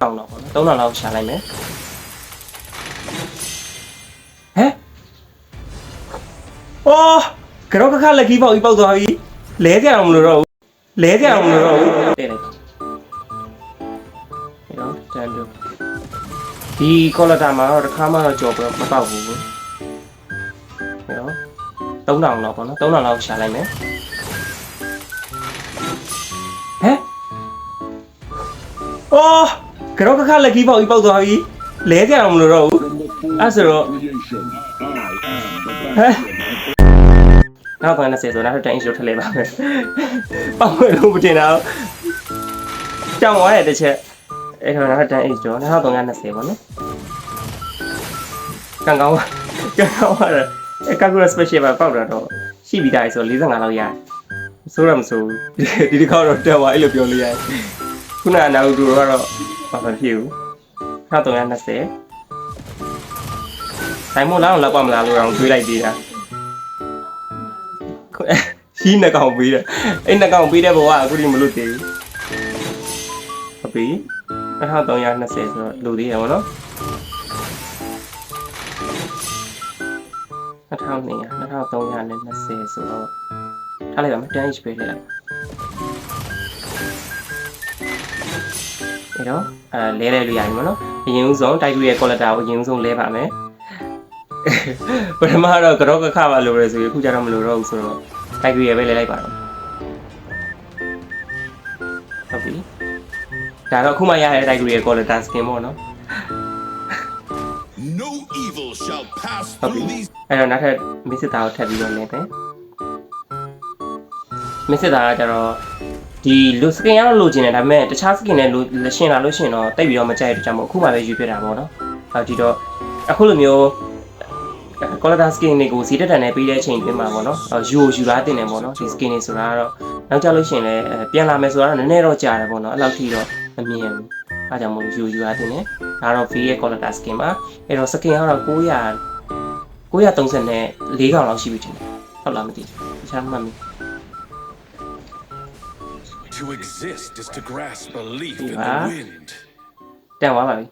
တောင်းတော့ပေါ့နော်3000လောက်ရှာလိုက်မယ်ဟဲ့အော်ကတော့ခါလက်ကြီးပေါက်ပြီးပေါက်သွားပြီလဲကြအောင်မလို့တော့ဘူးလဲကြအောင်မလို့တော့ဘူးတဲ့လိုက်နော်တန်တူဒီကောလတာမှာတော့တစ်ခါမှတော့ကြော်ပြီးမပေါက်ဘူးနော်3000လောက်ပေါ့နော်3000လောက်ရှာလိုက်မယ်ဟဲ့အော်ကတော့ခါလက်ကြီးပေါက်ပြီးပေါက်သွားပြီလဲကြအောင်မလို့တော့ဘူးအဲ့ဆိုတော့ဟဲ့နောက်ပိုင်း20ဆိုတော့နောက်တိုင်း intro ထည့်လိုက်ပါမယ်ပေါက်မယ်လို့မတင်တော့ကြောင်သွားတဲ့တစ်ချက်အဲ့တော့နောက်တိုင်း intro နောက်320ပေါ့နော်ကန်ကောင်းပါအဲ့ကာကူလ special ပါပေါက်တာတော့ရှိပြီးသားဆို45လောက်ရတယ်ဆိုတော့မဆိုဒီတစ်ခါတော့တက်သွားအဲ့လိုပြောလို့ရတယ်ခုနကနာလူတို့ကတော့ဘာမှဖြစ်ဘူးနောက်320တိုင်းမို့လောက်လောက်ပါမလားလို့တော့တွေးလိုက်သေးတာရှိနှကောင်ပေးတယ်အဲ့နှကောင်ပေးတဲ့ဘဝအခုဒီမလို့သေးဘူးဟုတ်ပြီ2320ဆိုတော့လူသေးရပါတော့2320ဆိုတော့ထားလိုက်ပါမယ်10 HP လေးလိုက်အဲ့တော့လဲလဲလို့ရပြီမနော်အရင်ဦးဆုံးတိုက်တူရဲ့ quality ကိုအရင်ဦးဆုံးလဲပါမယ်ပထမတော့ကတော့ခပါလို့ရဆိုရင်အခုကျတော့မလို့တော့ဘူးဆိုတော့တိုက်တူရဲ့ပဲလဲလိုက်ပါတော့ဟုတ်ပြီဒါတော့အခုမှရတဲ့တိုက်တူရဲ့ quality skin ပေါ့နော်No evil shall pass ဟုတ်ပြီ through these အဲ့တော့နောက်ထပ်မစ်စစ်သားကိုထပ်ပြီးတော့လဲပဲမစ်စစ်သားကကျတော့ဒီလူစကင်ကတော့လိုချင်တယ်ဒါပေမဲ့တခြားစကင်နဲ့လိုရှင်းလာလို့ရှင်းတော့တိတ်ပြီးတော့မကြိုက်တဲ့ကြောင့်မို့အခုမှပဲယူပြတာပေါ့နော်ဟုတ်ဒီတော့အခုလိုမျိုးquality skin တွေကိုစီတက်တန်နဲ့ပေးတဲ့အချိန်ပြင်မှာပေါ့နော်ယူလာတင်တယ်ပေါ့နော်ဒီ skin တွေဆိုတာကတော့နောက်ကြလို့ရှရင်လည်းပြန်လာမယ်ဆိုတော့နည်းနည်းတော့ကြာတယ်ပေါ့နော်အဲ့လောက်ထိတော့မမြင်ဘူးအားကြောင့်မို့ယူလာတင်တယ်ဒါတော့ V ရဲ့ quality skin ပါအဲ့တော့ skin ကတော့930နဲ့4កောင်လောက်ရှိပြီထင်တယ်ဟုတ်လားမသိဘူးတခြားမှတ်မိ To exist is to grasp belief in the wind တန်သွားပါပြီ